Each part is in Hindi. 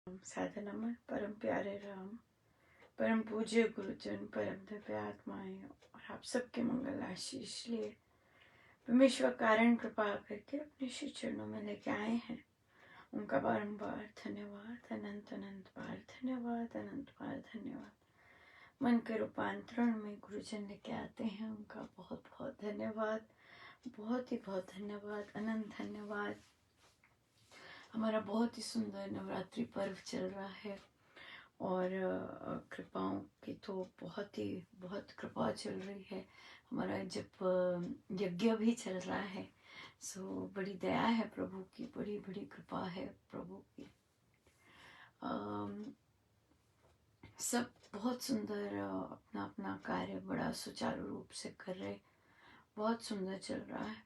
साधना में परम प्यारे राम, परम पूज्य गुरुजन, परम दिव्य आत्माएं और आप सबके मंगल आशीष लिए परमेश्वर कारण कृपा करके अपने श्री चरणों में लेके आए हैं। उनका बारंबार धन्यवाद, अनंत अनंत बार धन्यवाद, अनंत बार धन्यवाद। मन के रूपांतरण में गुरुजन लेके आते हैं, उनका बहुत बहुत धन्यवाद, बहुत ही बहुत धन्यवाद, अनंत धन्यवाद। हमारा बहुत ही सुंदर नवरात्रि पर्व चल रहा है और कृपाओं की तो बहुत कृपा चल रही है। हमारा जब यज्ञ भी चल रहा है, सो बड़ी दया है प्रभु की, बड़ी बड़ी कृपा है प्रभु की। सब बहुत सुंदर अपना अपना कार्य बड़ा सुचारू रूप से कर रहे, बहुत सुंदर चल रहा है।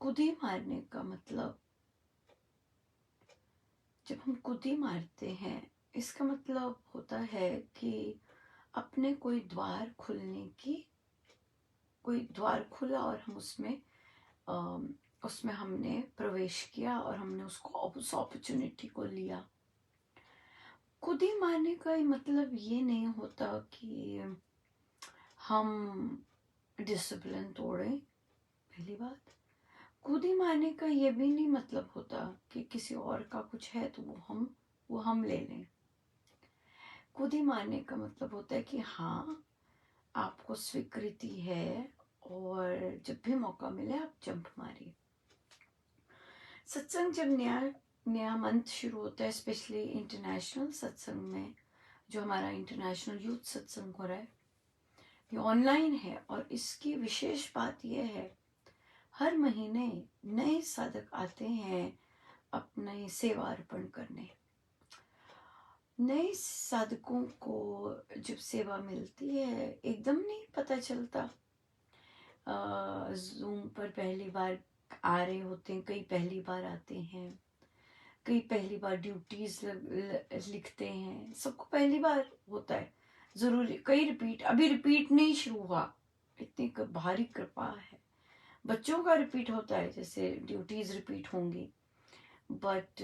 कुदी मारने का मतलब, जब हम कुदी मारते हैं इसका मतलब होता है कि अपने कोई द्वार खुलने की, कोई द्वार खुला और हम उसमें हमने प्रवेश किया और हमने उस अपॉर्चुनिटी को लिया। कुदी मारने का मतलब ये नहीं होता कि हम डिसिप्लिन तोड़े। पहली बात, कूदी मारने का ये भी नहीं मतलब होता कि किसी और का कुछ है तो वो हम ले लें। कूदी मारने का मतलब होता है कि हाँ, आपको स्वीकृति है और जब भी मौका मिले आप जंप मारिए। सत्संग जब नया मंथ शुरू होता है, स्पेशली इंटरनेशनल सत्संग में, जो हमारा इंटरनेशनल यूथ सत्संग हो रहा है, ये ऑनलाइन है और इसकी विशेष बात यह है, हर महीने नए साधक आते हैं अपने सेवा अर्पण करने। नए साधकों को जब सेवा मिलती है एकदम नहीं पता चलता। जूम पर पहली बार आ रहे होते हैं, कई पहली बार आते हैं, कई पहली बार ड्यूटीज लिखते हैं, सबको पहली बार होता है। जरूरी कई अभी रिपीट नहीं शुरू हुआ, इतनी भारी कृपा है। बच्चों का रिपीट होता है, जैसे ड्यूटीज रिपीट होंगी, बट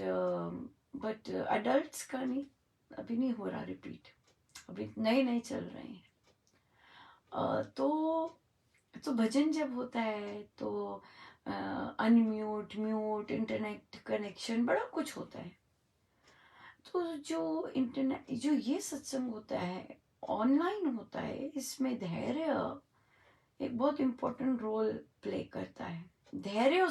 अडल्ट्स का नहीं, अभी नहीं हो रहा रिपीट, अभी नए नए चल रहे हैं। तो भजन जब होता है तो अनम्यूट, म्यूट, इंटरनेट कनेक्शन, बड़ा कुछ होता है। तो जो ये सत्संग होता है, ऑनलाइन होता है, इसमें धैर्य एक बहुत इम्पोर्टेंट रोल प्ले करता है। धैर्य और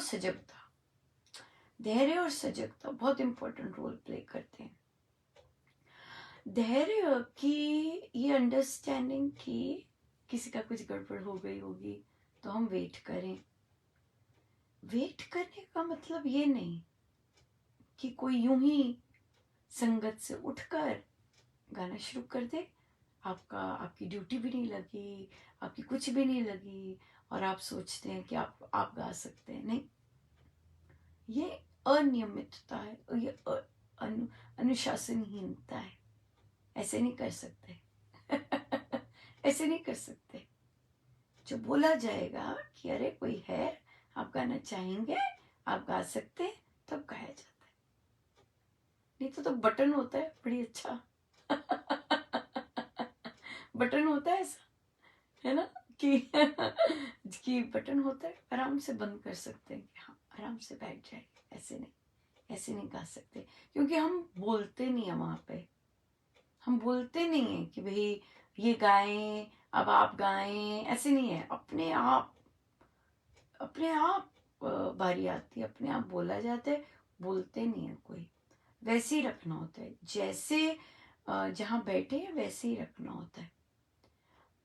सजगता बहुत इम्पोर्टेंट रोल प्ले करते हैं। धैर्य की ये अंडरस्टैंडिंग कि किसी का कुछ गड़बड़ हो गई होगी तो हम वेट करें। वेट करने का मतलब ये नहीं कि कोई यूं ही संगत से उठकर गाना शुरू कर दे, आपकी ड्यूटी भी नहीं लगी, आपकी कुछ भी नहीं लगी और आप सोचते हैं कि आप गा सकते हैं। नहीं, ये अनियमितता है, ये अनुशासनहीनता है। ऐसे नहीं कर सकते ऐसे नहीं कर सकते। जो बोला जाएगा कि अरे कोई है, आप गाना चाहेंगे, आप गा सकते हैं, तब गाया जाता है। नहीं तो बटन होता है बड़ी अच्छा बटन होता है ऐसा, है ना, कि बटन होता है, आराम से बंद कर सकते हैं कि हाँ आराम से बैठ जाए। ऐसे नहीं गा सकते, क्योंकि हम बोलते नहीं है वहां पे। हम बोलते नहीं है कि भाई ये गाएं, अब आप गाएं, ऐसे नहीं है। अपने आप बारी आती है, अपने आप बोला जाता है, बोलते नहीं है कोई। वैसे ही रखना होता है, जैसे जहाँ बैठे हैं वैसे ही रखना होता है।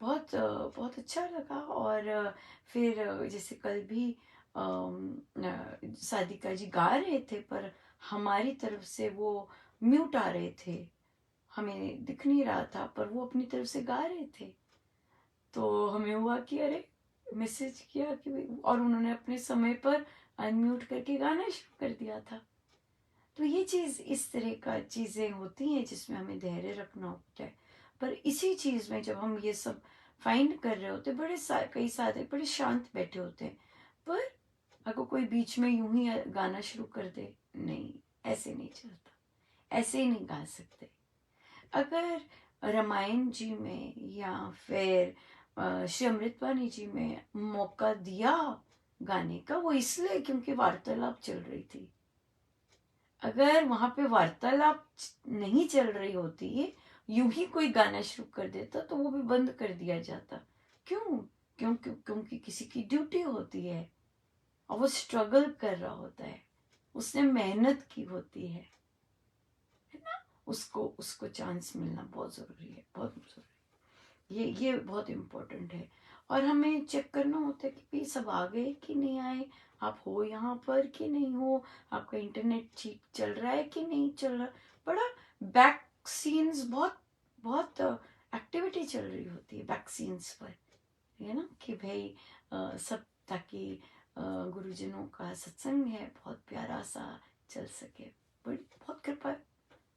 बहुत अच्छा लगा। और फिर जैसे कल भी साधिका जी गा रहे थे, पर हमारी तरफ से वो म्यूट आ रहे थे, हमें दिख नहीं रहा था, पर वो अपनी तरफ से गा रहे थे। तो हमें हुआ कि अरे, मैसेज किया कि और उन्होंने अपने समय पर अनम्यूट करके गाना शुरू कर दिया था। तो ये चीज़, इस तरह का चीज़ें होती हैं जिसमें हमें धैर्य रखना होता है। पर इसी चीज़ में जब हम ये सब फाइंड कर रहे होते, कई सारे बड़े शांत बैठे होते हैं, पर अगर कोई बीच में यूं ही गाना शुरू कर दे, नहीं, ऐसे नहीं चलता, ऐसे ही नहीं गा सकते। अगर रामायण जी में या फिर श्री अमृतवाणी जी में मौका दिया गाने का, वो इसलिए क्योंकि वार्तालाप चल रही थी। अगर वहां पे वार्तालाप नहीं चल रही होती, यूं ही कोई गाना शुरू कर देता, तो वो भी बंद कर दिया जाता। क्यों? क्योंकि किसी की ड्यूटी होती है और वो स्ट्रगल कर रहा होता है, उसने मेहनत की होती है ना। उसको उसको चांस मिलना बहुत जरूरी है, बहुत जरूरी। ये बहुत इम्पोर्टेंट है। और हमें चेक करना होता है कि भाई सब आ गए कि नहीं आए, आप हो यहाँ पर कि नहीं हो, आपका इंटरनेट ठीक चल रहा है कि नहीं चल रहा। बड़ा बैक सीन्स, बहुत बहुत एक्टिविटी चल रही होती है बैक सीन्स पर, है ना, कि भाई सब, ताकि गुरुजनों का सत्संग है बहुत प्यारा सा चल सके। बड़ी बहुत कृपा है,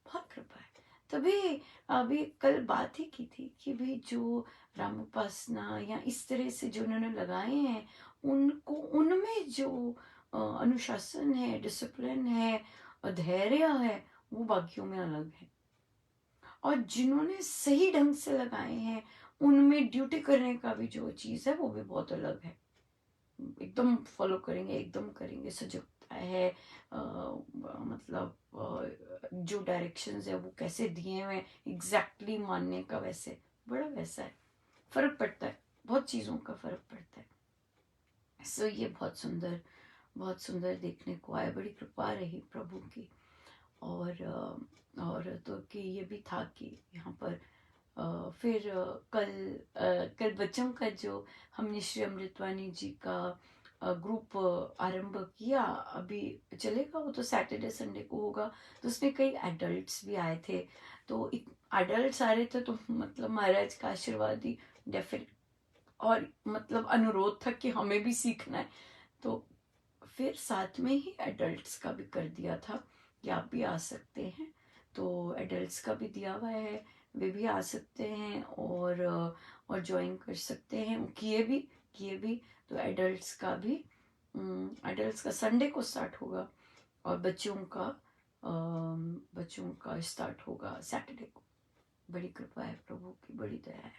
बहुत कृपा है। तभी अभी कल बात ही की थी कि भाई जो राम उपासना या इस तरह से जो उन्होंने लगाए हैं, उनको उनमें जो अनुशासन है, डिसिप्लिन है, धैर्य है, वो बाकियों में अलग है। और जिन्होंने सही ढंग से लगाए हैं, उनमें ड्यूटी करने का भी जो चीज़ है वो भी बहुत अलग है। एकदम फॉलो करेंगे, एकदम करेंगे, सजगता है, मतलब जो डायरेक्शंस है वो कैसे दिए हुए एग्जैक्टली मानने का, वैसे बड़ा वैसा है, फर्क पड़ता है, बहुत चीज़ों का फर्क पड़ता है। सो ये बहुत सुंदर देखने को आया, बड़ी कृपा रही प्रभु की। और तो कि ये भी था कि यहाँ पर फिर कल बच्चों का जो हमने श्री अमृतवाणी जी का ग्रुप आरंभ किया, अभी चलेगा, वो तो सैटरडे संडे को होगा। तो उसमें कई एडल्ट्स भी आए थे, तो एडल्ट्स आ रहे थे, तो मतलब महाराज का आशीर्वाद ही डेफिनेट, और मतलब अनुरोध था कि हमें भी सीखना है। तो फिर साथ में ही एडल्ट्स का भी कर दिया था कि आप भी आ सकते हैं। तो एडल्ट्स का भी दिया हुआ है, वे भी आ सकते हैं और ज्वाइन कर सकते हैं, किए भी। तो एडल्ट्स का संडे को स्टार्ट होगा, और बच्चों का स्टार्ट होगा सैटरडे को। बड़ी कृपा है प्रभु की, बड़ी दया है।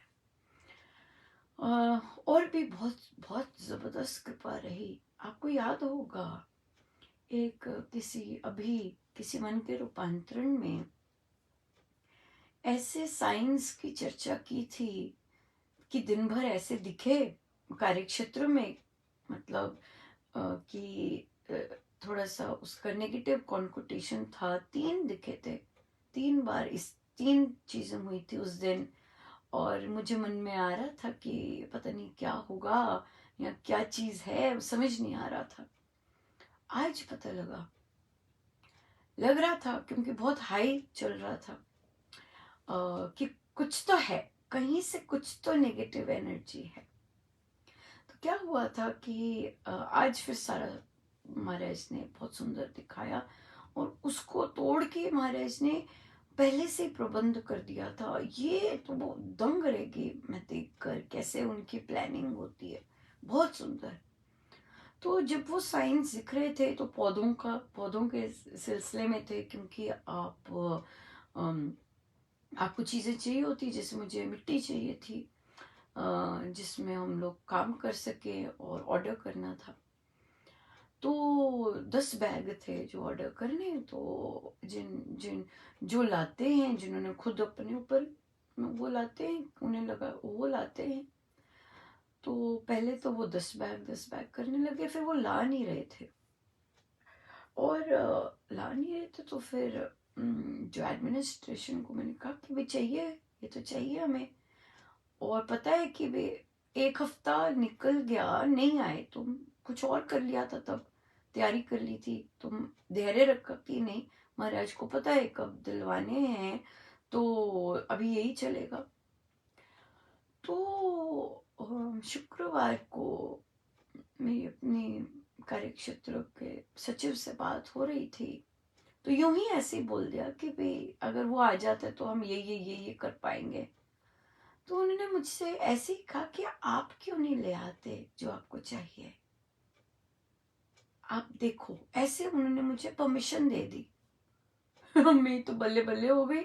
और भी बहुत बहुत जबरदस्त कृपा रही। आपको याद होगा एक किसी मन के रूपांतरण में ऐसे साइंस की चर्चा की थी कि दिन भर ऐसे दिखे कार्यक्षेत्र में, मतलब कि थोड़ा सा उसका नेगेटिव कॉन्कोटेशन था। 3 दिखे थे, 3 बार इस 3 चीजें हुई थी उस दिन। और मुझे मन में आ रहा था कि पता नहीं क्या होगा या क्या चीज है, समझ नहीं आ रहा था। आज पता लग रहा था, क्योंकि बहुत हाई चल रहा था, कि कुछ तो है, कहीं से कुछ तो नेगेटिव एनर्जी है। तो क्या हुआ था कि आज फिर सारा महाराज ने बहुत सुंदर दिखाया, और उसको तोड़ के महाराज ने पहले से प्रबंध कर दिया था। ये तो वो दंग रहेगी मैं देखकर, कैसे उनकी प्लानिंग होती है, बहुत सुंदर। तो जब वो साइंस दिख रहे थे, तो पौधों के सिलसिले में थे, क्योंकि आपको चीज़ें चाहिए होती, जैसे मुझे मिट्टी चाहिए थी, जिसमें हम लोग काम कर सके, और ऑर्डर करना था। तो 10 बैग थे जो ऑर्डर करने। तो जिन जिन जो लाते हैं, जिन्होंने खुद अपने ऊपर वो लाते हैं, उन्हें लगा वो लाते हैं, तो पहले तो वो 10 बैग करने लगे, फिर वो ला नहीं रहे थे। और ला नहीं रहे थे, तो फिर जो एडमिनिस्ट्रेशन को मैंने कहा कि भाई चाहिए, ये तो चाहिए हमें। और पता है कि भाई 1 हफ्ता निकल गया, नहीं आए। तुम कुछ और कर लिया था, तब तैयारी कर ली थी, तुम धैर्य रखा कि नहीं, महाराज को पता है कब दिलवाने हैं, तो अभी यही चलेगा। तो शुक्रवार को मेरी अपने कार्यक्षेत्र के सचिव से बात हो रही थी, तो यूं ही ऐसे ही बोल दिया कि भाई अगर वो आ जाता है तो हम ये कर पाएंगे। तो उन्होंने मुझसे ऐसे ही कहा कि आप क्यों नहीं ले आते जो आपको चाहिए, आप देखो, ऐसे उन्होंने मुझे परमिशन दे दी। मैं तो बल्ले बल्ले हो गई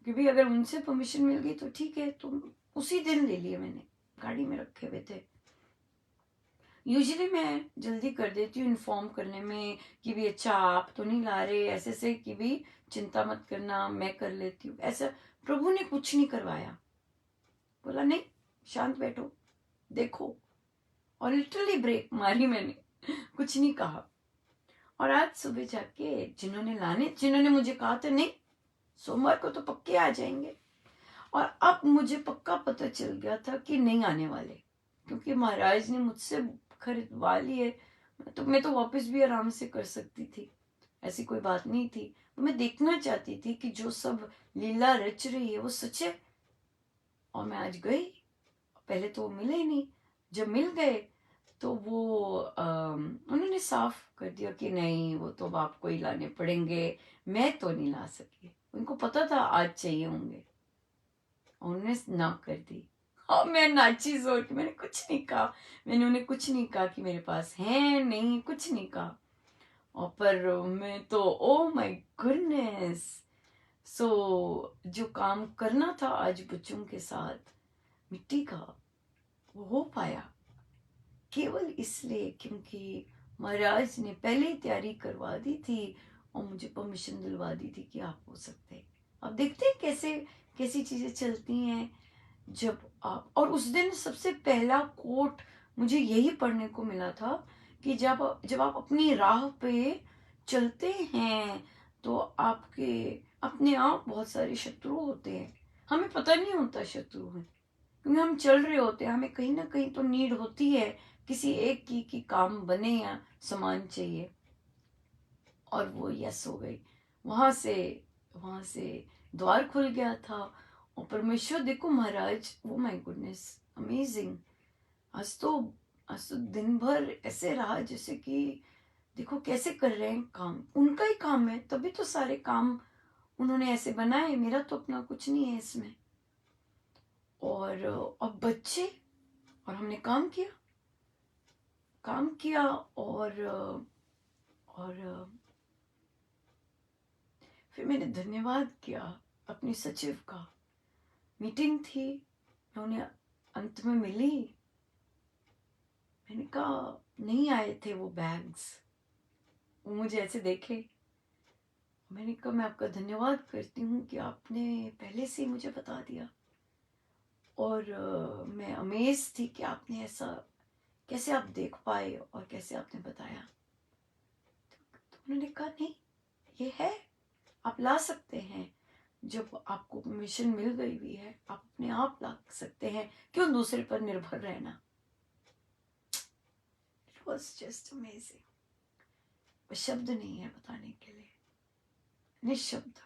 कि भाई अगर उनसे परमिशन मिल गई तो ठीक है। तो उसी दिन ले लिए मैंने, गाड़ी में रखे हुए थे। यूजुअली मैं जल्दी कर देती हूँ इन्फॉर्म करने में कि भी अच्छा आप तो नहीं ला रहे, ऐसे से कि भी चिंता मत करना, मैं कर लेती हूँ। ऐसा प्रभु ने कुछ नहीं करवाया, बोला नहीं शांत बैठो देखो, और लिटरली ब्रेक मारी मैंने, कुछ नहीं कहा। और आज सुबह जाके जिन्होंने मुझे कहा था नहीं सोमवार को तो पक्के आ जाएंगे, और अब मुझे पक्का पता चल गया था कि नहीं आने वाले, क्योंकि महाराज ने मुझसे खरीदवा लिए। तो मैं तो वापस भी आराम से कर सकती थी, ऐसी कोई बात नहीं थी। मैं देखना चाहती थी कि जो सब लीला रच रही है वो सच है। और मैं आज गई, पहले तो वो मिले ही नहीं। जब मिल गए तो वो उन्होंने साफ कर दिया कि नहीं वो तो आपको ही लाने पड़ेंगे, मैं तो नहीं ला सकी। उनको पता था आज चाहिए होंगे, उन्होंने ना कर दी। और मैं नाची जोर के, मैंने कुछ नहीं कहा। मैंने उन्हें कुछ नहीं कहा कि मेरे पास है नहीं, कुछ नहीं कहा। और पर मैं तो ओ माय गुडनेस। सो जो काम करना था आज बच्चों के साथ मिट्टी का, वो हो पाया केवल इसलिए क्योंकि महाराज ने पहले ही तैयारी करवा दी थी और मुझे परमिशन दिलवा दी थी कि आप हो सकते हैं। अब देखते हैं कैसे कैसी चीजें चलती हैं जब आप। और उस दिन सबसे पहला कोट मुझे यही पढ़ने को मिला था कि जब आप अपनी राह पे चलते हैं तो आपके अपने आप बहुत सारे शत्रु होते हैं। हमें पता नहीं होता शत्रु है, क्योंकि हम चल रहे होते हैं, हमें कहीं ना कहीं तो नीड होती है किसी एक की काम बने या सामान चाहिए। और वो यस हो गई। वहां से वहां से द्वार खुल गया था। और परमेश्वर देखो महाराज, ओ माय गुडनेस, अमेजिंग। आज तो आज तो दिन भर ऐसे रहा जैसे कि देखो कैसे कर रहे हैं काम, उनका ही काम है तभी तो सारे काम उन्होंने ऐसे बनाए, मेरा तो अपना कुछ नहीं है इसमें। और अब बच्चे, और हमने काम किया। और फिर मैंने धन्यवाद किया अपने सचिव का। मीटिंग थी, मैं उन्हें अंत में मिली। मैंने कहा नहीं आए थे वो बैग्स, वो मुझे ऐसे देखे। मैंने कहा मैं आपका धन्यवाद करती हूँ कि आपने पहले से ही मुझे बता दिया। और मैं अमेज थी कि आपने ऐसा कैसे आप देख पाए और कैसे आपने बताया। तो उन्होंने कहा नहीं ये है, आप ला सकते हैं, जब आपको परमिशन मिल गई हुई है आप अपने आप ला सकते हैं, क्यों दूसरे पर निर्भर रहना। It was just amazing. शब्द नहीं है बताने के लिए, निशब्द।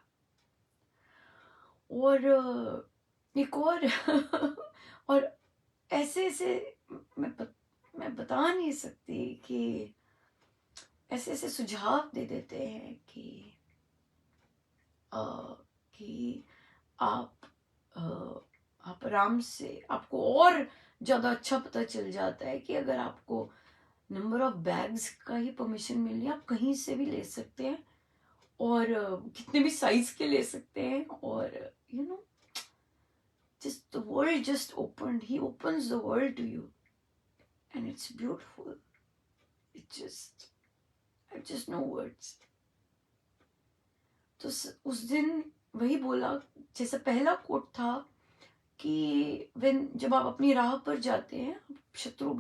और एक और और ऐसे ऐसे मैं बता नहीं सकती कि ऐसे ऐसे सुझाव दे देते हैं अ, कि आप अ, आप आराम से, आपको और ज़्यादा अच्छा पता चल जाता है कि अगर आपको नंबर ऑफ बैग्स का ही परमिशन मिल रही है, आप कहीं से भी ले सकते हैं, और कितने भी साइज के ले सकते हैं। और you know just the world just opened, he opens the world to you and it's beautiful. It just I have just no words. तो उस दिन वही बोला, जैसा पहला कोट था कि जब आप अपनी राह पर जाते हैं शत्रु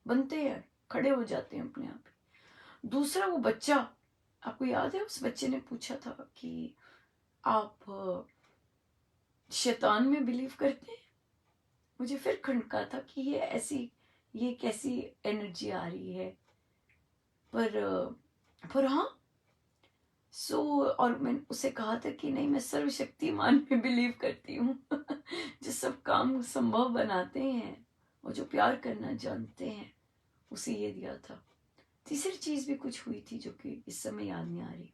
बनते हैं, खड़े हो जाते हैं अपने आप। दूसरा वो बच्चा, आपको याद है उस बच्चे ने पूछा था कि आप शैतान में बिलीव करते हैं। मुझे फिर खटका था कि ये कैसी एनर्जी आ रही है। पर हाँ, और मैंने उसे कहा था कि नहीं मैं सर्वशक्तिमान में बिलीव करती हूँ जो सब काम संभव बनाते हैं और जो प्यार करना जानते हैं, उसे ये दिया था। तीसरी चीज भी कुछ हुई थी जो कि इस समय याद नहीं आ रही।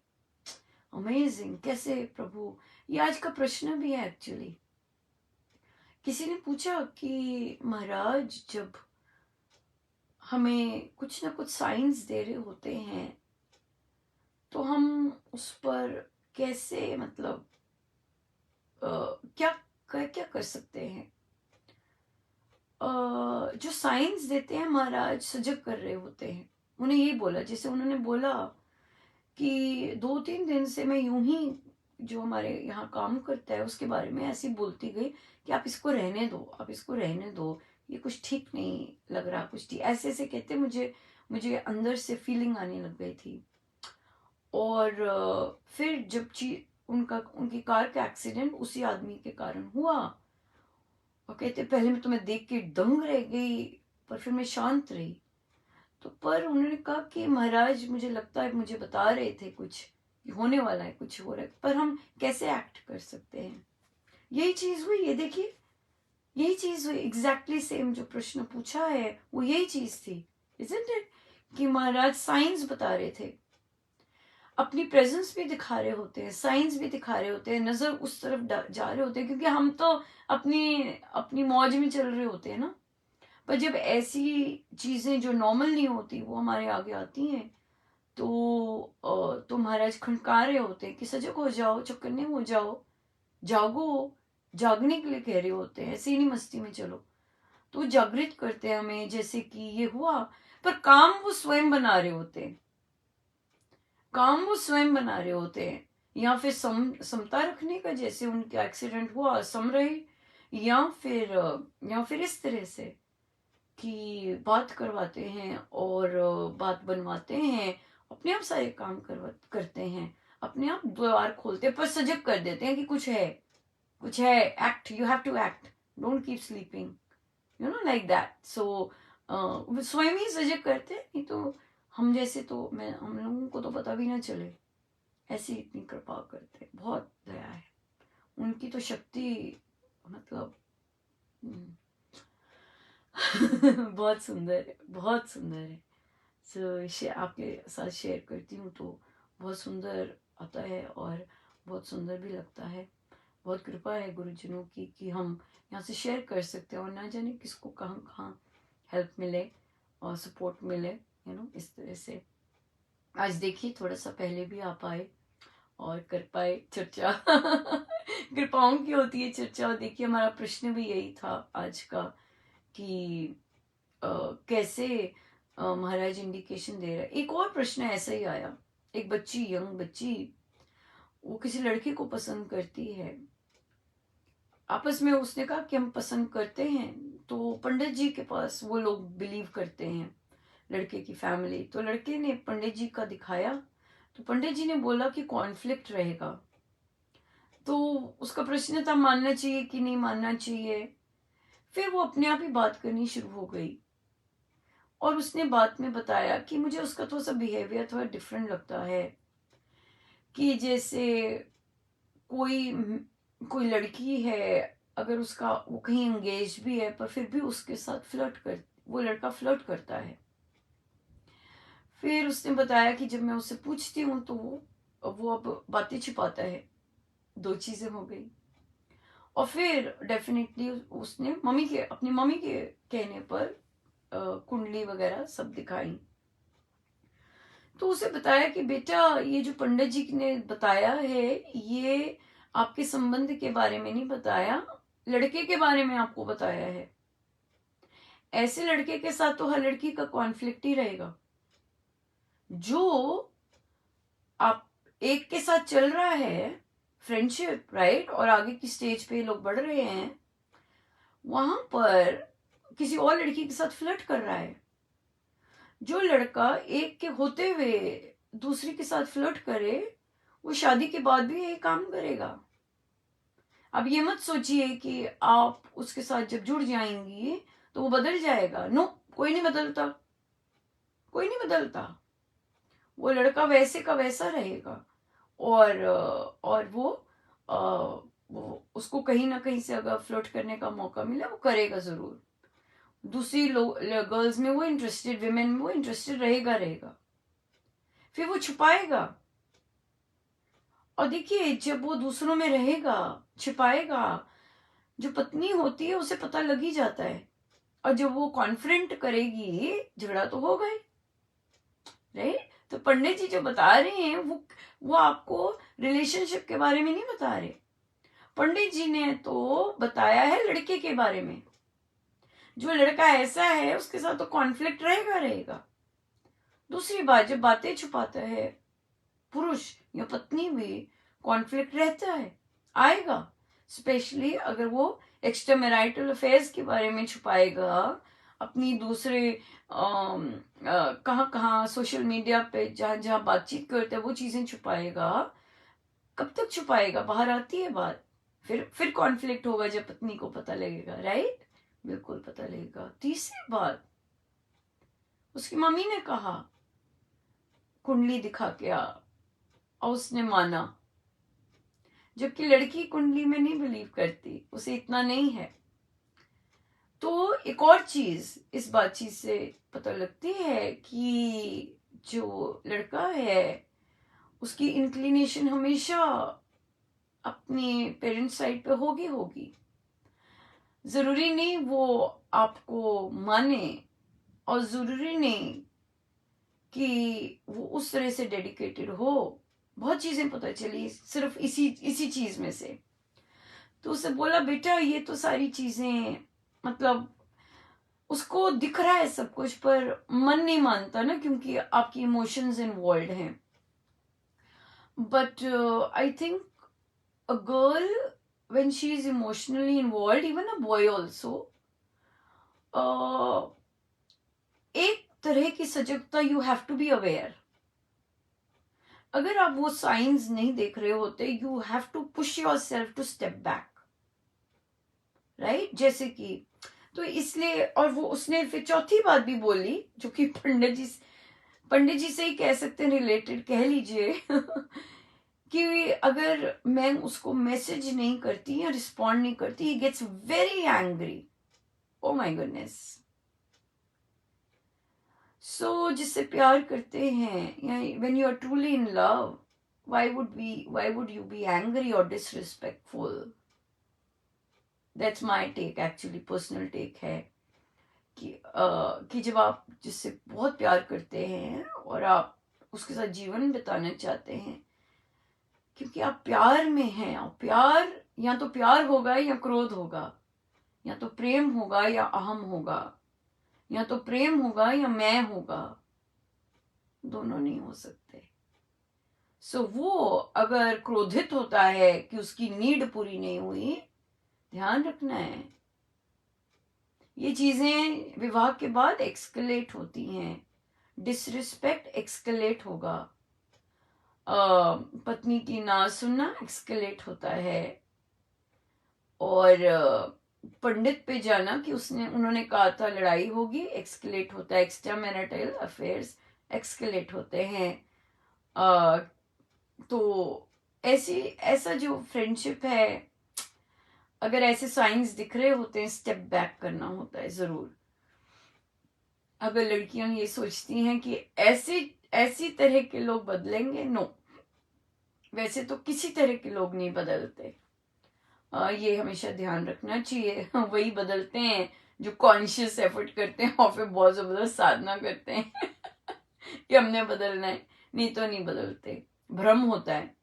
अमेजिंग कैसे प्रभु, ये आज का प्रश्न भी है एक्चुअली। किसी ने पूछा कि महाराज जब हमें कुछ ना कुछ साइंस दे रहे होते हैं तो हम उस पर कैसे मतलब क्या क्या कर सकते हैं? जो साइंस देते हैं महाराज सजग कर रहे होते हैं। उन्हें यही बोला, जैसे उन्होंने बोला कि 2-3 दिन से मैं यूं ही जो हमारे यहाँ काम करता है उसके बारे में ऐसी बोलती गई कि आप इसको रहने दो, आप इसको रहने दो, ये कुछ ठीक नहीं लग रहा, कुछ ठीक ऐसे ऐसे कहते मुझे मुझे अंदर से फीलिंग आने लग गई थी। और फिर जब उनकी कार का एक्सीडेंट उसी आदमी के कारण हुआ, और कहते पहले मैं तुम्हें देख के दंग रह गई, पर फिर मैं शांत रही। तो पर उन्होंने कहा कि महाराज मुझे लगता है मुझे बता रहे थे कुछ कि होने वाला है, कुछ हो रहा है, पर हम कैसे एक्ट कर सकते हैं? यही चीज हुई, ये देखिए, यही चीज हुई, एग्जैक्टली सेम जो प्रश्न पूछा है वो यही चीज थी, इजंट इट? कि महाराज साइंस बता रहे थे, अपनी प्रेजेंस भी दिखा रहे होते हैं, साइंस भी दिखा रहे होते हैं, नजर उस तरफ जा रहे होते हैं, क्योंकि हम तो अपनी अपनी मौज में चल रहे होते हैं ना। पर जब ऐसी चीजें जो नॉर्मल नहीं होती वो हमारे आगे आती हैं, तो महाराज खनका रहे होते हैं कि सजग हो जाओ, चौकन्ने हो जाओ, जागो, जागने के लिए कह रहे होते हैं, ऐसे ही नहीं मस्ती में चलो। तो वो जागृत करते हैं हमें, जैसे कि ये हुआ, पर काम वो स्वयं बना रहे होते हैं, काम वो स्वयं बना रहे होते हैं। या फिर समता रखने का, जैसे उनका एक्सीडेंट हुआ, सम रहे, या फिर इस तरह से कि बात करवाते हैं और बात बनवाते हैं, अपने आप सारे काम करते हैं, अपने आप द्वार खोलते हैं, पर सजग कर देते हैं कि कुछ है, कुछ है, act, you have to act, don't keep sleeping, you know, like that. So वो स्वयं ही सजग करते हैं, नहीं तो हम जैसे तो हम लोगों को तो पता भी ना चले, ऐसी इतनी कृपा करते हैं, बहुत दया है उनकी तो शक्ति, मतलब बहुत सुंदर है, बहुत सुंदर है। सो आपके साथ शेयर करती हूँ तो बहुत सुंदर आता है और बहुत सुंदर भी लगता है। बहुत कृपा है गुरुजनों की कि हम यहाँ से शेयर कर सकते हैं, और ना जाने किसको कहाँ कहाँ हेल्प मिले और सपोर्ट मिले, इस तरह से। आज देखिए थोड़ा सा पहले भी आप आए और कर पाए चर्चा। कृपाओं की होती है चर्चा। और देखिए हमारा प्रश्न भी यही था आज का कि कैसे महाराज इंडिकेशन दे रहा है। एक और प्रश्न ऐसा ही आया, एक बच्ची, यंग बच्ची, वो किसी लड़के को पसंद करती है, आपस में उसने कहा कि हम पसंद करते हैं, तो पंडित जी के पास वो लोग बिलीव करते हैं, लड़के की फैमिली। तो लड़के ने पंडित जी का दिखाया, तो पंडित जी ने बोला कि कॉन्फ्लिक्ट रहेगा। तो उसका प्रश्न था मानना चाहिए कि नहीं मानना चाहिए। फिर वो अपने आप ही बात करनी शुरू हो गई, और उसने बात में बताया कि मुझे उसका थोड़ा सा बिहेवियर थोड़ा डिफरेंट लगता है, कि जैसे कोई कोई लड़की है, अगर उसका वो कहीं एंगेज भी है, पर फिर भी उसके साथ वो लड़का फ्लर्ट करता है। फिर उसने बताया कि जब मैं उससे पूछती हूँ तो वो अब बातें छिपाता है। दो चीजें हो गई। और फिर डेफिनेटली उसने अपनी मम्मी के कहने पर कुंडली वगैरह सब दिखाई। तो उसे बताया कि बेटा ये जो पंडित जी ने बताया है, ये आपके संबंध के बारे में नहीं बताया, लड़के के बारे में आपको बताया है। ऐसे लड़के के साथ तो हर लड़की का कॉन्फ्लिक्ट ही रहेगा। जो आप एक के साथ चल रहा है, फ्रेंडशिप, राइट, और आगे की स्टेज पे लोग बढ़ रहे हैं, वहां पर किसी और लड़की के साथ फ्लर्ट कर रहा है। जो लड़का एक के होते हुए दूसरी के साथ फ्लर्ट करे, वो शादी के बाद भी यही काम करेगा। अब ये मत सोचिए कि आप उसके साथ जब जुड़ जाएंगी तो वो बदल जाएगा। नो, कोई नहीं बदलता, कोई नहीं बदलता। वो लड़का वैसे का वैसा रहेगा। और वो उसको कहीं ना कहीं से अगर फ्लर्ट करने का मौका मिले, वो करेगा जरूर। दूसरी गर्ल्स में वो इंटरेस्टेड, विमेन में वो इंटरेस्टेड रहेगा। फिर वो छुपाएगा। और देखिए जब वो दूसरों में रहेगा, छिपाएगा, जो पत्नी होती है उसे पता लग ही जाता है। और जब वो कॉन्फ्रेंट करेगी, झगड़ा तो होगा ही, राइट। तो पंडित जी जो बता रहे हैं वो आपको रिलेशनशिप के बारे में नहीं बता रहे। पंडित जी ने तो बताया है लड़के के बारे में। जो लड़का ऐसा है उसके साथ तो कॉन्फ्लिक्ट रहेगा। दूसरी बात, जब बातें छुपाता है पुरुष या पत्नी भी, कॉन्फ्लिक्ट रहता है, आएगा। स्पेशली अगर वो एक्स्ट्रा मैरिटल अफेयर्स के बारे में छुपाएगा, अपनी दूसरे कहाँ कहाँ सोशल मीडिया पे जहाँ जहाँ बातचीत करते हैं वो चीजें छुपाएगा। कब तक छुपाएगा? बाहर आती है बात, फिर कॉन्फ्लिक्ट होगा जब पत्नी को पता लगेगा, राइट? बिल्कुल पता लगेगा। तीसरी बात, उसकी मम्मी ने कहा कुंडली दिखा के आ, और उसने माना, जबकि लड़की कुंडली में नहीं बिलीव करती, उसे इतना नहीं है। तो एक और चीज इस बातचीत से पता लगती है कि जो लड़का है उसकी इंक्लिनेशन हमेशा अपने पेरेंट्स साइड पे होगी। जरूरी नहीं वो आपको माने, और जरूरी नहीं कि वो उस तरह से डेडिकेटेड हो। बहुत चीजें पता चली सिर्फ इसी चीज में से। तो उसे बोला बेटा ये तो सारी चीजें, मतलब उसको दिख रहा है सब कुछ पर मन नहीं मानता ना, क्योंकि आपकी इमोशंस इन्वॉल्व हैं। But I think a girl when she is emotionally involved, even a boy also, एक तरह की सजगता, you have to be aware. अगर आप वो साइंस नहीं देख रहे होते, you have to push yourself to step back, right? जैसे कि तो इसलिए, और वो उसने फिर चौथी बात भी बोली जो कि पंडित जी से ही कह सकते हैं, रिलेटेड कह लीजिए कि अगर मैं उसको मैसेज नहीं करती या रिस्पॉन्ड नहीं करती, he gets very angry. Oh my goodness. So जिससे प्यार करते हैं, या when you are truly in love, why would you be angry or disrespectful? That's my take, actually personal take है कि जब आप जिससे बहुत प्यार करते हैं और आप उसके साथ जीवन बिताना चाहते हैं, क्योंकि आप प्यार में हैं, और प्यार या तो प्यार होगा या क्रोध होगा, या तो प्रेम होगा या अहम होगा, या तो प्रेम होगा या मैं होगा, दोनों नहीं हो सकते। सो वो अगर क्रोधित होता है कि उसकी नीड पूरी नहीं हुई, ध्यान रखना है ये चीजें विवाह के बाद एक्सकलेट होती हैं। डिसरिस्पेक्ट एक्सकलेट होगा, पत्नी की ना सुनना एक्सकलेट होता है, और पंडित पे जाना कि उन्होंने कहा था लड़ाई होगी, एक्सकलेट होता है। एक्स्ट्रा मैरिटल अफेयर्स एक्सकलेट होते हैं। तो ऐसा जो फ्रेंडशिप है, अगर ऐसे साइंस दिख रहे होते हैं, स्टेप बैक करना होता है जरूर। अगर लड़कियां ये सोचती हैं कि ऐसी तरह के लोग बदलेंगे, नो, वैसे तो किसी तरह के लोग नहीं बदलते। ये हमेशा ध्यान रखना चाहिए। वही बदलते हैं जो कॉन्शियस एफर्ट करते हैं और फिर बहुत जबरदस्त साधना करते हैं कि हमने बदलना है, नहीं तो नहीं बदलते। भ्रम होता है,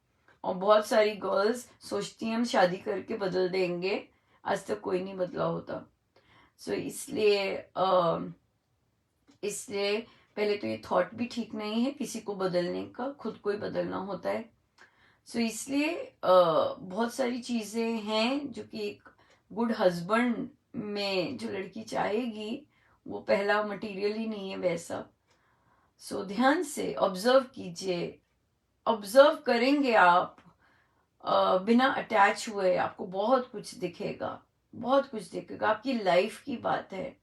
और बहुत सारी गर्ल्स सोचती हैं हम शादी करके बदल देंगे, आज तक कोई नहीं बदला होता। सो इसलिए पहले तो ये थॉट भी ठीक नहीं है किसी को बदलने का, खुद को ही बदलना होता है। सो इसलिए बहुत सारी चीजें हैं जो कि एक गुड हस्बैंड में जो लड़की चाहेगी, वो पहला मटेरियल ही नहीं है वैसा। सो ध्यान से ऑब्जर्व कीजिए। ऑब्जर्व करेंगे आप बिना अटैच हुए, आपको बहुत कुछ दिखेगा, बहुत कुछ दिखेगा। आपकी लाइफ की बात है,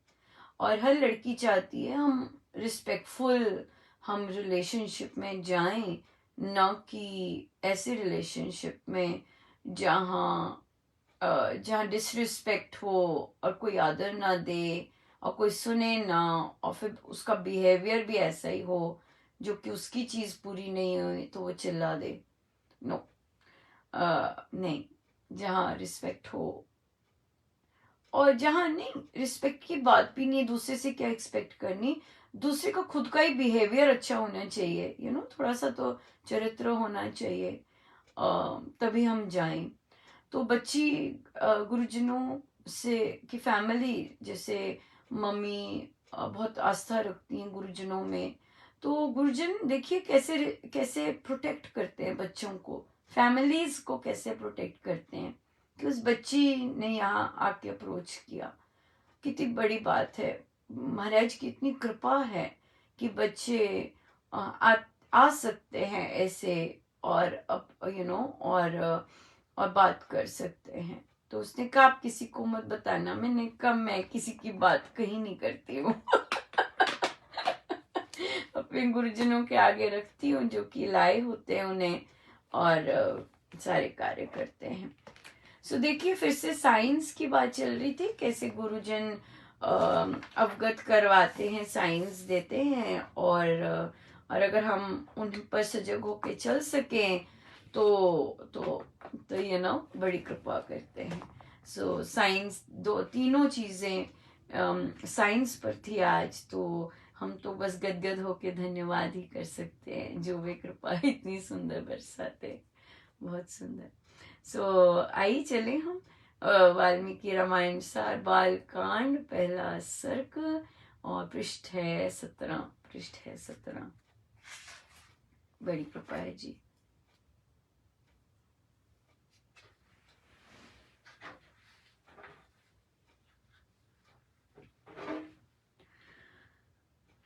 और हर लड़की चाहती है हम रिस्पेक्टफुल हम रिलेशनशिप में जाएं, न कि ऐसे रिलेशनशिप में जहाँ जहाँ डिसरिस्पेक्ट हो और कोई आदर ना दे और कोई सुने ना, और फिर उसका बिहेवियर भी ऐसा ही हो जो कि उसकी चीज पूरी नहीं हुई तो वो चिल्ला दे। नो, नहीं, जहाँ रिस्पेक्ट हो, और जहाँ नहीं रिस्पेक्ट की बात भी नहीं, दूसरे से क्या एक्सपेक्ट करनी, दूसरे का खुद का ही बिहेवियर अच्छा होना चाहिए, थोड़ा सा तो चरित्र होना चाहिए, तभी हम जाएं। तो बच्ची गुरुजनों से की फैमिली, जैसे मम्मी बहुत आस्था रखती हैं गुरुजनों में, तो गुरुजन देखिए कैसे कैसे प्रोटेक्ट करते हैं बच्चों को, फैमिलीज को कैसे प्रोटेक्ट करते हैं कि उस बच्ची ने यहाँ आके अप्रोच किया। कितनी बड़ी बात है, महाराज की इतनी कृपा है कि बच्चे आ सकते हैं ऐसे, और अब और बात कर सकते हैं। तो उसने कहा आप किसी को मत बताना। मैंने कहा मैं किसी की बात कहीं नहीं करती हूँ अपने गुरुजनों के आगे रखती हूँ जो कि लाए होते हैं उन्हें, और सारे कार्य करते हैं। सो देखिए फिर से साइंस की बात चल रही थी, कैसे गुरुजन अवगत करवाते हैं, साइंस देते हैं, और अगर हम उन पर सजग होके चल सकें तो बड़ी कृपा करते हैं। सो साइंस, तीनों चीजें साइंस पर थी आज, तो हम तो बस गदगद होके धन्यवाद ही कर सकते हैं, जो वे कृपा इतनी सुंदर बरसाते, बहुत सुंदर। सो आइए चले हम वाल्मीकि रामायण सार बाल कांड, पहला सर्ग, और पृष्ठ है 17। बड़ी कृपा है जी।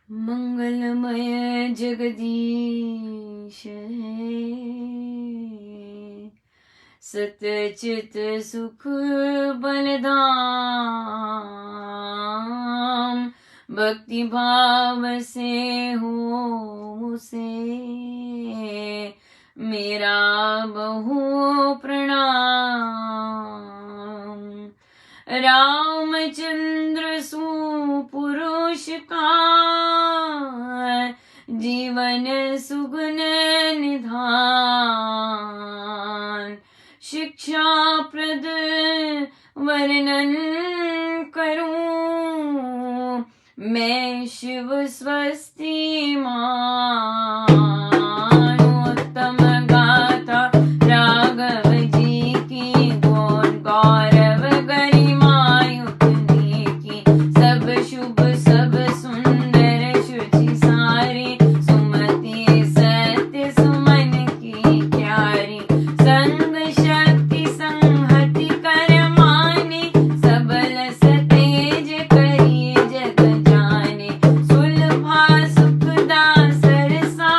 मंगलमय जगदीश सतचित सुख बलदाम, भक्ति भाव से हो मुझसे मेरा बहु प्रणाम। रामचंद्र सुपुरुष का जीवन सुगुण निधान, शिक्षा प्रद वर्णन करूं मैं शिव स्वस्ति मान। उत्तम गाथा राघव जी की, गुण गौरव गरिमायुक्त की, सब शुभ सब सुंदर शुचि सारी, सुमति सत्य सुमन की क्यारी, संग शक्ति संहति कर माने, सबल सतेज करिए जग जाने, सुलभा सुखदा सरसा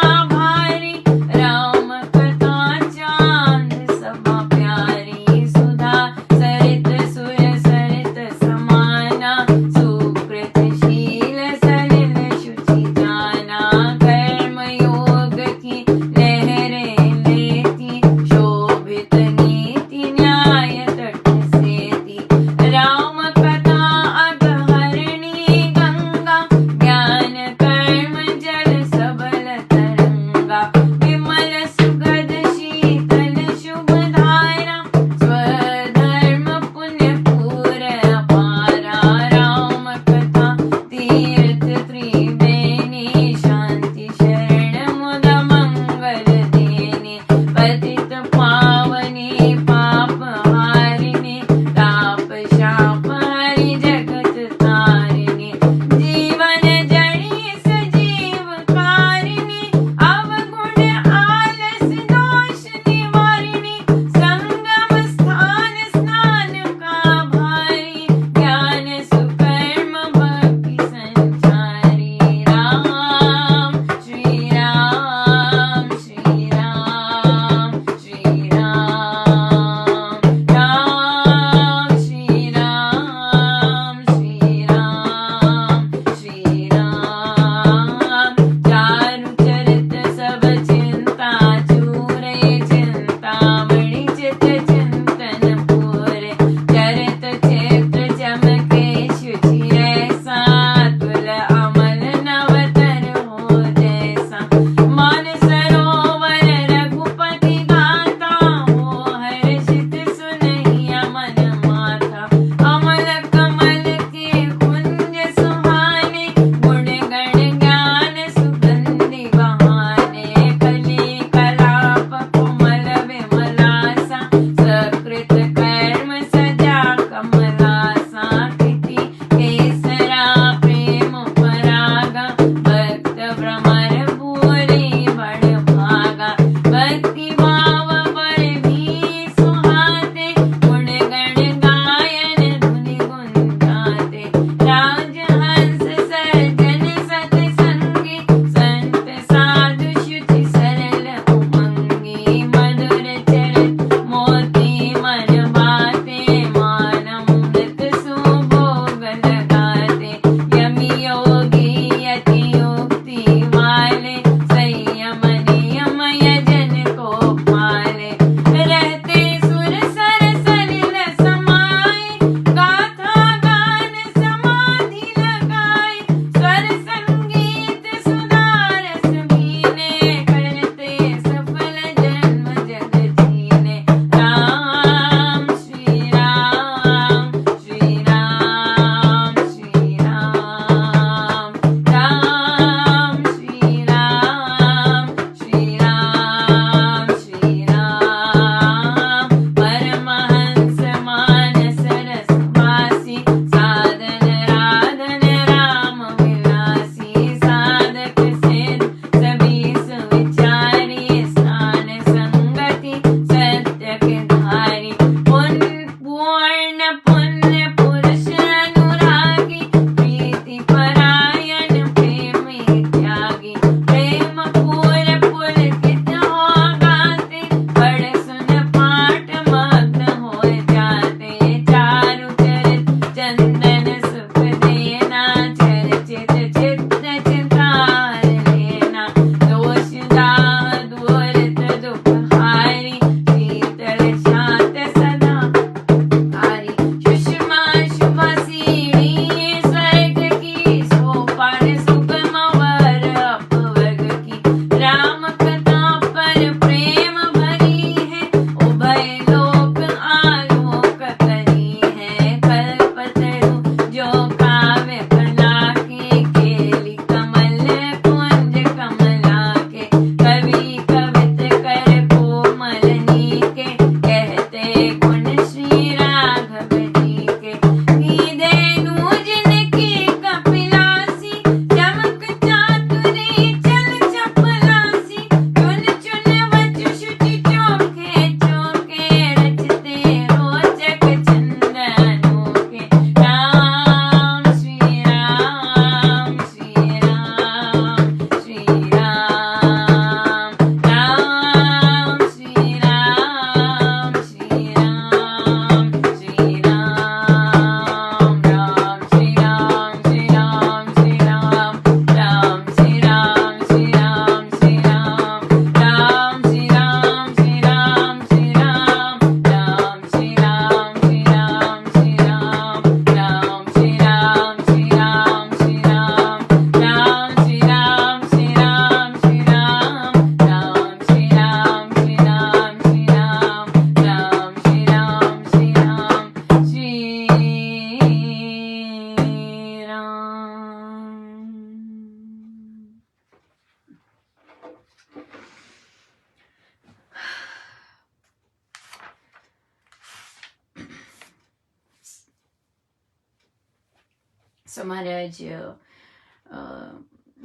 सो महाराज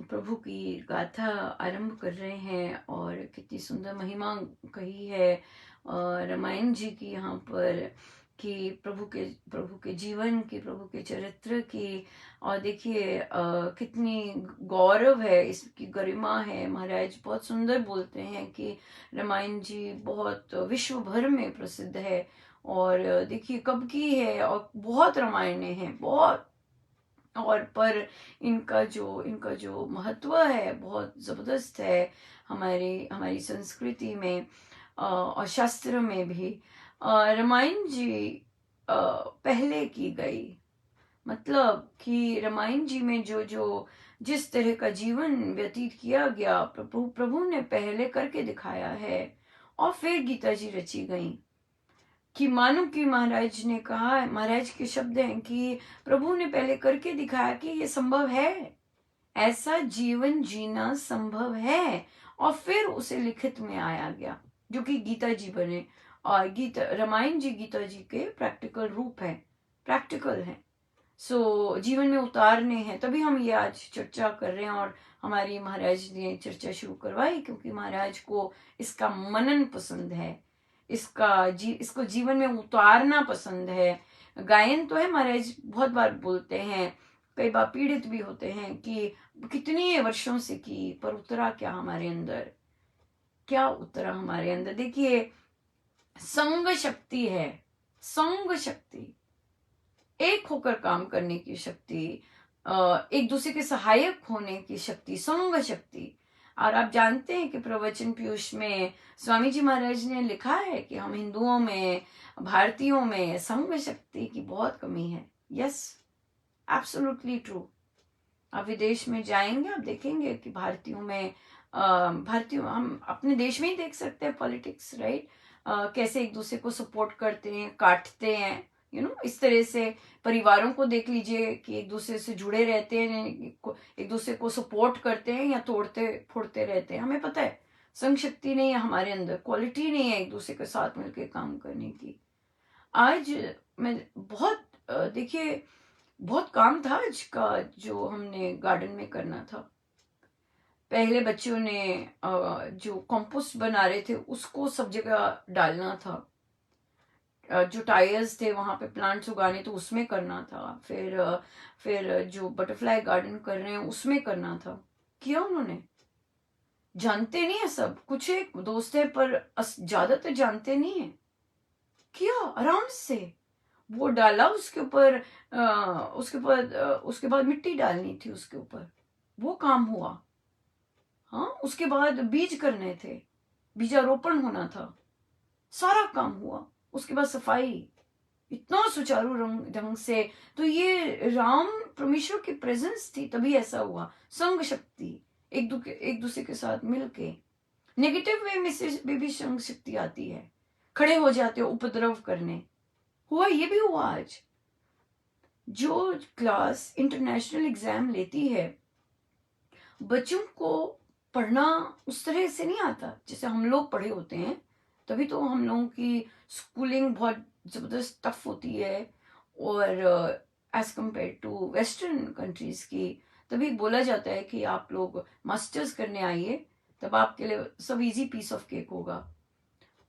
प्रभु की गाथा आरंभ कर रहे हैं और कितनी सुंदर महिमा कही है रामायण जी की यहाँ पर, कि प्रभु के जीवन की, प्रभु के चरित्र की। और देखिए कितनी गौरव है, इसकी गरिमा है। महाराज बहुत सुंदर बोलते हैं कि रामायण जी बहुत विश्व भर में प्रसिद्ध है। और देखिए कब की है, और बहुत रामायणें हैं, बहुत। और पर इनका जो महत्व है बहुत जबरदस्त है हमारी हमारी संस्कृति में और शास्त्र में भी। रामायण जी पहले की गई, मतलब कि रामायण जी में जो जो जिस तरह का जीवन व्यतीत किया गया, प्रभु ने पहले करके दिखाया है। और फिर गीता जी रची गई, कि मानो कि महाराज ने कहा, महाराज के शब्द हैं कि प्रभु ने पहले करके दिखाया कि ये संभव है, ऐसा जीवन जीना संभव है। और फिर उसे लिखित में आया गया, जो कि गीता जी बने। और गीता रामायण जी गीता जी के प्रैक्टिकल रूप है, प्रैक्टिकल है। सो जीवन में उतारने हैं, तभी हम ये आज चर्चा कर रहे हैं। और हमारी महाराज ने चर्चा शुरू करवाई क्योंकि महाराज को इसका मनन पसंद है, इसको जीवन में उतारना पसंद है। गायन तो है, महाराज बहुत बार बोलते हैं, कई बार पीड़ित भी होते हैं कि कितनी वर्षों से की, पर उतरा क्या हमारे अंदर, क्या उतरा हमारे अंदर। देखिए संग शक्ति है, संग शक्ति, एक होकर काम करने की शक्ति, एक दूसरे के सहायक होने की शक्ति, संग शक्ति। और आप जानते हैं कि प्रवचन पीयूष में स्वामी जी महाराज ने लिखा है कि हम हिंदुओं में, भारतीयों में संग शक्ति की बहुत कमी है। Yes, absolutely true. आप विदेश में जाएंगे, आप देखेंगे कि भारतीयों में, भारतीयों, हम अपने देश में ही देख सकते हैं पॉलिटिक्स, राइट, कैसे एक दूसरे को सपोर्ट करते हैं, काटते हैं, इस तरह से। परिवारों को देख लीजिए कि एक दूसरे से जुड़े रहते हैं, एक दूसरे को सपोर्ट करते हैं या तोड़ते फोड़ते रहते हैं। हमें पता है संग शक्ति नहीं है हमारे अंदर, क्वालिटी नहीं है एक दूसरे के साथ मिलकर काम करने की। आज मैं बहुत देखिए बहुत काम था आज का, जो हमने गार्डन में करना था। पहले बच्चों ने जो कंपोस्ट बना रहे थे उसको सब जगह डालना था, जो टायर्स थे वहां पे प्लांट्स उगाने तो उसमें करना था, फिर जो बटरफ्लाई गार्डन कर रहे हैं उसमें करना था। किया उन्होंने, जानते नहीं है सब कुछ, एक दोस्त है पर ज्यादातर जानते नहीं है। किया आराम से, वो डाला, उसके बाद मिट्टी डालनी थी उसके ऊपर, वो काम हुआ। हाँ, उसके बाद बीज करने थे, बीजारोपण होना था, सारा काम हुआ। उसके बाद सफाई, इतना सुचारू ढंग से। तो ये राम परमेश्वर की प्रेजेंस थी, तभी ऐसा हुआ। संग शक्ति, एक दूसरे के साथ मिलके। नेगेटिव वे में से भी संग शक्ति आती है, खड़े हो जाते हो उपद्रव करने। हुआ, ये भी हुआ आज। जो क्लास इंटरनेशनल एग्जाम लेती है, बच्चों को पढ़ना उस तरह से नहीं आता जैसे हम लोग पढ़े होते हैं। तभी तो हम लोगों की स्कूलिंग बहुत जबरदस्त टफ होती है, और as compare to western countries की। तभी बोला जाता है कि आप लोग मास्टर्स करने आइए, तब आपके लिए सब इजी पीस ऑफ केक होगा।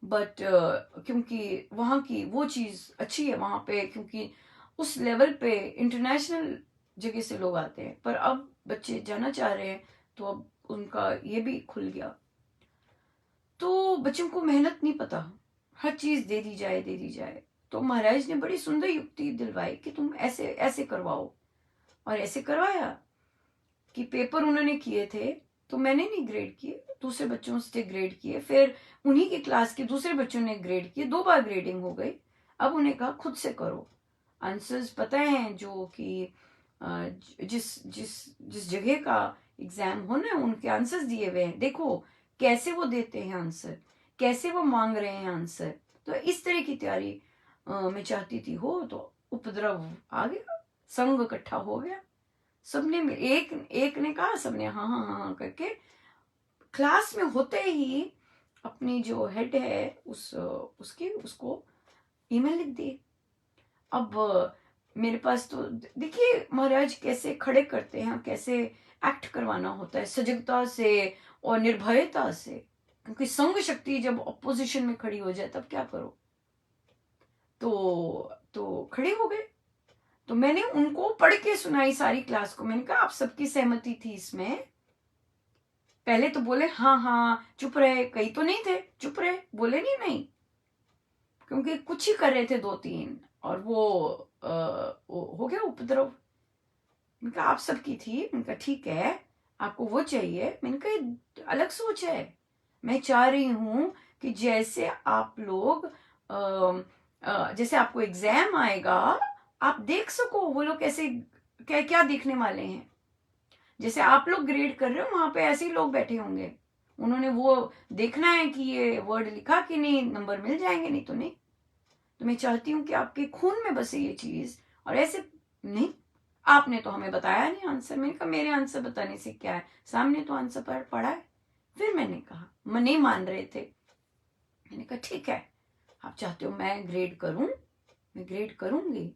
बट क्योंकि वहाँ की वो चीज़ अच्छी है वहाँ पे, क्योंकि उस लेवल पे इंटरनेशनल जगह से लोग आते हैं। पर अब बच्चे जाना चाह रहे हैं, तो अब उनका ये भी खुल गया। तो बच्चों को मेहनत नहीं पता, हर चीज दे दी जाए, दे दी जाए। तो महाराज ने बड़ी सुंदर युक्ति दिलवाई कि तुम ऐसे ऐसे करवाओ, और ऐसे करवाया कि पेपर उन्होंने किए थे, तो मैंने नहीं ग्रेड किए, दूसरे बच्चों से ग्रेड किए, फिर उन्हीं की क्लास के दूसरे बच्चों ने ग्रेड किए, 2 बार ग्रेडिंग हो गई। अब उन्हें कहा खुद से करो, आंसर्स पता है, जो कि जिस जिस जिस जगह का एग्जाम होना है उनके आंसर्स दिए हुए हैं, देखो कैसे वो देते हैं आंसर, कैसे वो मांग रहे हैं आंसर। तो इस तरह की तैयारी मैं चाहती थी हो, तो उपद्रव आ गया, संग इकट्ठा हो गया। सबने एक एक ने कहा, सबने हाँ हाँ हाँ हाँ करके क्लास में होते ही अपनी जो हेड है उसको ईमेल लिख दी। अब मेरे पास तो देखिए महाराज कैसे खड़े करते हैं, कैसे एक्ट करवाना होता है सजगता से और निर्भयता से, क्योंकि संग शक्ति जब अपोजिशन में खड़ी हो जाए तब क्या करो। तो खड़े हो गए। तो मैंने उनको पढ़ के सुनाई सारी क्लास को। मैंने कहा आप सबकी सहमति थी इसमें? पहले तो बोले हाँ हाँ, चुप रहे, कई तो नहीं थे, चुप रहे, बोले नहीं नहीं, क्योंकि कुछ ही कर रहे थे दो तीन, और वो हो गया उपद्रव। मैंने कहा आप सबकी थी। मैंने कहा ठीक है, आपको वो चाहिए। मैंने कहा अलग सोच है, मैं चाह रही हूं कि जैसे आप लोग जैसे आपको एग्जाम आएगा आप देख सको वो लोग कैसे क्या क्या देखने वाले हैं। जैसे आप लोग ग्रेड कर रहे हो वहां पे ऐसे ही लोग बैठे होंगे, उन्होंने वो देखना है कि ये वर्ड लिखा कि नहीं, नंबर मिल जाएंगे, नहीं तो नहीं। तो मैं चाहती हूँ कि आपके खून में बसे ये चीज, और ऐसे नहीं आपने तो हमें बताया नहीं आंसर। मैंने कहा मेरे आंसर बताने से क्या है, सामने तो आंसर पर पड़ा है। फिर मैंने कहा, मैं नहीं मान रहे थे। मैंने कहा ठीक है, आप चाहते हो मैं ग्रेड करूं, मैं ग्रेड करूंगी।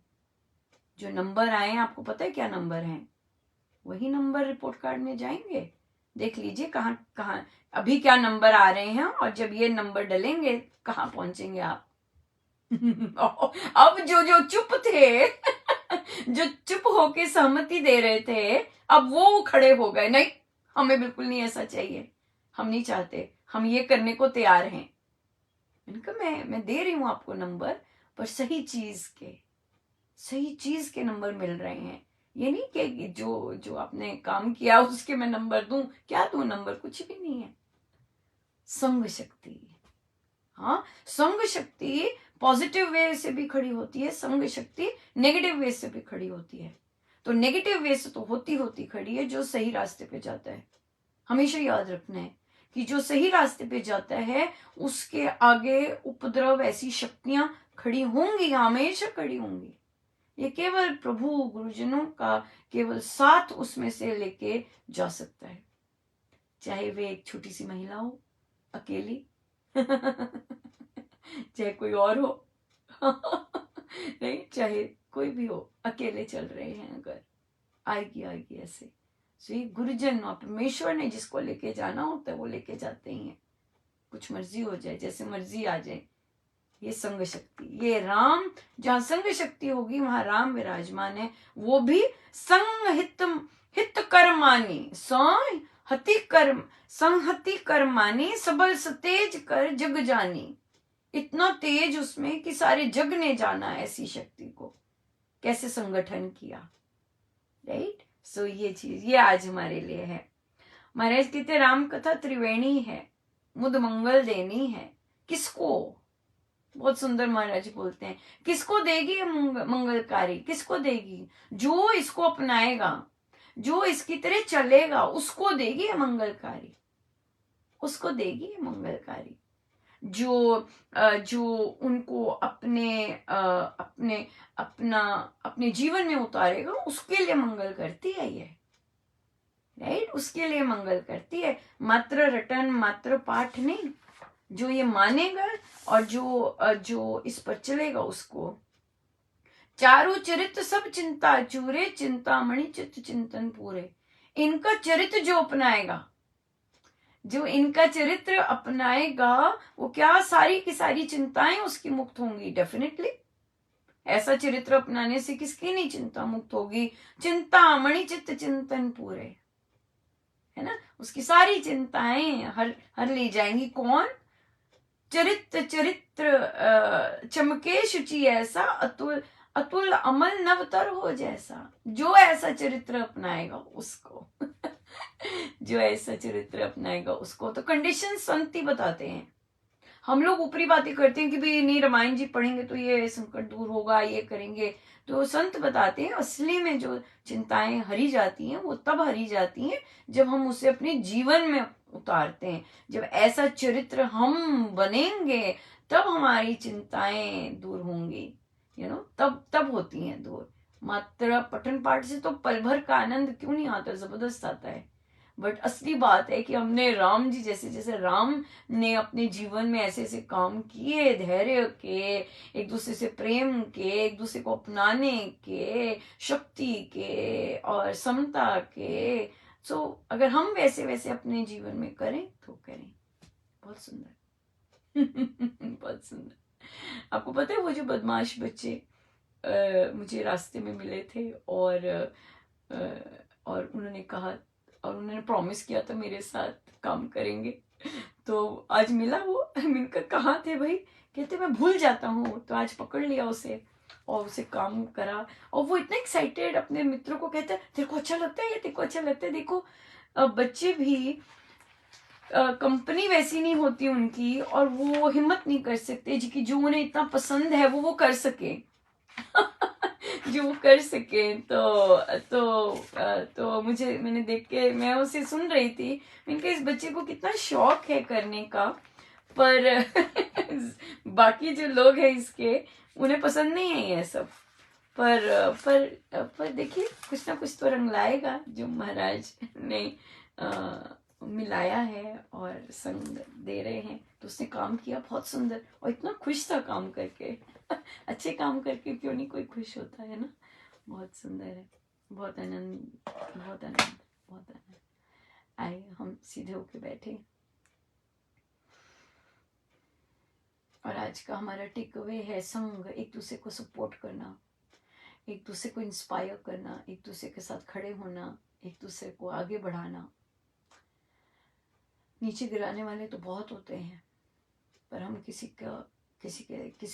जो नंबर आए हैं आपको पता है क्या नंबर हैं, वही नंबर रिपोर्ट कार्ड में जाएंगे। देख लीजिए कहाँ कहाँ अभी क्या नंबर आ रहे हैं, और जब ये नंबर डलेंगे कहाँ पहुंचेंगे आप। अब जो जो चुप थे जो चुप होके सहमति दे रहे थे, अब वो खड़े हो गए, नहीं हमें बिल्कुल नहीं ऐसा चाहिए, हम नहीं चाहते, हम ये करने को तैयार हैं। मैंने कहा मैं दे रही हूं आपको नंबर, पर सही चीज के नंबर मिल रहे हैं। ये नहीं कि जो जो आपने काम किया उसके मैं नंबर दूं, क्या दूं नंबर, कुछ भी नहीं है। संग शक्ति, हाँ संग शक्ति पॉजिटिव वे से भी खड़ी होती है, संग शक्ति नेगेटिव वे से भी खड़ी होती है। तो नेगेटिव वे से तो होती होती खड़ी है जो सही रास्ते पे जाता है। हमेशा याद रखना है कि जो सही रास्ते पे जाता है उसके आगे उपद्रव ऐसी शक्तियां खड़ी होंगी, हमेशा खड़ी होंगी। ये केवल प्रभु गुरुजनों का केवल साथ उसमें से लेके जा सकता है, चाहे वे एक छोटी सी महिला हो अकेली चाहे कोई और हो नहीं, चाहे कोई भी हो, अकेले चल रहे हैं अगर, आएगी आएगी ऐसे। सो ये गुरुजन और परमेश्वर ने जिसको लेके जाना होता है वो लेके जाते ही हैं, कुछ मर्जी हो जाए, जैसे मर्जी आ जाए। ये संग शक्ति, ये राम, जहां संग शक्ति होगी वहां राम विराजमान है। वो भी संहित हित कर्मानी संहति कर्म, संहति कर्मानी सबल सतेज कर जग जानी। इतना तेज उसमें कि सारे जग ने जाना ऐसी शक्ति को कैसे संगठन किया, राइट। सो ये चीज ये आज हमारे लिए है। महाराज कहते राम कथा त्रिवेणी है, मुद मंगल देनी है। किसको, बहुत सुंदर महाराज बोलते हैं, किसको देगी ये मंगलकारी, किसको देगी, जो इसको अपनाएगा, जो इसकी तरह चलेगा उसको देगी ये मंगलकारी, उसको देगी ये मंगलकारी। जो उनको अपने जीवन में उतारेगा उसके लिए मंगल करती है ये, राइट, उसके लिए मंगल करती है। मात्र रटन मात्र पाठ नहीं, जो ये मानेगा और जो इस पर चलेगा उसको। चारों चरित्र सब चिंता चूरे, चिंतामणि चित्त चिंतन पूरे। इनका चरित्र जो अपनाएगा, जो इनका चरित्र अपनाएगा वो क्या सारी की सारी चिंताएं उसकी मुक्त होंगी, डेफिनेटली। ऐसा चरित्र अपनाने से किसकी नहीं चिंता मुक्त होगी। चिंतामणि चित्त चिंतन पूरे, है ना, उसकी सारी चिंताएं हर ली जाएंगी। कौन, चरित्र चमके शुचि ऐसा, अतुल अतुल अमल नवतर हो जैसा। जो ऐसा चरित्र अपनाएगा उसको जो ऐसा चरित्र अपनाएगा उसको। तो कंडीशन संत ही बताते हैं। हम लोग ऊपरी बातें करते हैं कि भाई नहीं रामायण जी पढ़ेंगे तो ये संकट दूर होगा, ये करेंगे। तो संत बताते हैं असली में जो चिंताएं हरी जाती हैं वो तब हरी जाती हैं जब हम उसे अपने जीवन में उतारते हैं। जब ऐसा चरित्र हम बनेंगे तब हमारी चिंताएं दूर होंगी, तब होती हैं दूर। मात्र पठन पाठ से तो पल भर का आनंद क्यों नहीं आता, जबरदस्त आता है। बट असली बात है कि हमने राम जी जैसे, जैसे राम ने अपने जीवन में ऐसे ऐसे काम किए, धैर्य के, एक दूसरे से प्रेम के, एक दूसरे को अपनाने के, शक्ति के और समता के। सो अगर हम वैसे वैसे अपने जीवन में करें तो करें। बहुत सुंदर। बहुत सुंदर। आपको पता है वो जो बदमाश बच्चे मुझे रास्ते में मिले थे, अ, और उन्होंने कहा, और उन्होंने प्रॉमिस किया था मेरे साथ काम करेंगे। तो आज मिला वो। मैंने कहा कहाँ थे भाई? कहते मैं भूल जाता हूँ। तो आज पकड़ लिया उसे और उसे काम करा। और वो इतना एक्साइटेड अपने मित्रों को कहता है तेरे को अच्छा लगता है ये, तेरे को अच्छा लगता है। देखो बच्चे भी, कंपनी वैसी नहीं होती उनकी, और वो हिम्मत नहीं कर सकते जी कि जो उन्हें इतना पसंद है वो कर सके। जो वो कर सके। तो मुझे, मैंने देख के, मैं उसे सुन रही थी। मैंने कहा इस बच्चे को कितना शौक है करने का, पर बाकी जो लोग हैं इसके, उन्हें पसंद नहीं है ये सब। पर देखिए कुछ ना कुछ तो रंग लाएगा जो महाराज ने मिलाया है और संग दे रहे हैं। तो उसने काम किया बहुत सुंदर, और इतना खुश था काम करके। अच्छे काम करके क्यों नहीं कोई खुश होता है ना। बहुत सुंदर है। बहुत आनंद, बहुत आनंद, बहुत आनंद। आए हम सीधे होके बैठे, और आज का हमारा टेक अवे है संग, एक दूसरे को सपोर्ट करना, एक दूसरे को इंस्पायर करना, एक दूसरे के साथ खड़े होना, एक दूसरे को आगे बढ़ाना। नीचे गिराने वाले तो बहुत होते हैं, पर हम किसी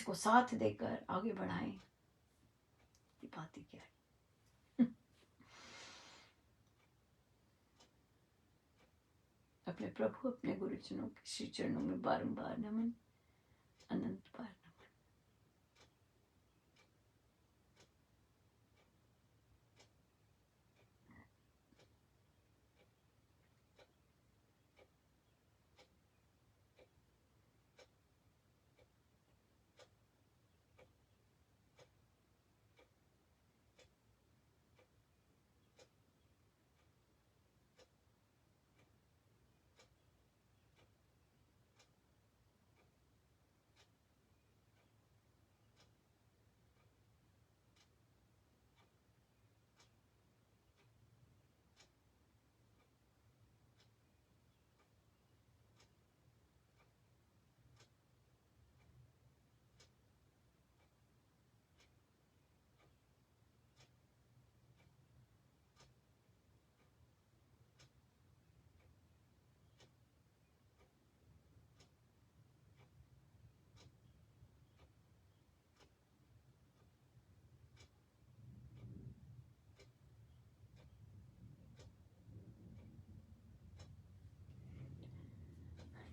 को साथ देकर आगे बढ़ाएं, ये बात ही क्या है। अपने प्रभु, अपने गुरुजनों के श्री चरणों में बारंबार नमन, अनंत बार नमन।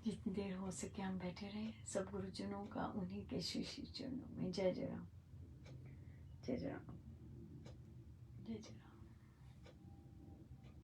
जितनी देर हो सके हम बैठे रहे, सब गुरुजनों का उन्हीं के श्री श्री चरणों में। जय जय राम, जय जय राम, जय जय राम।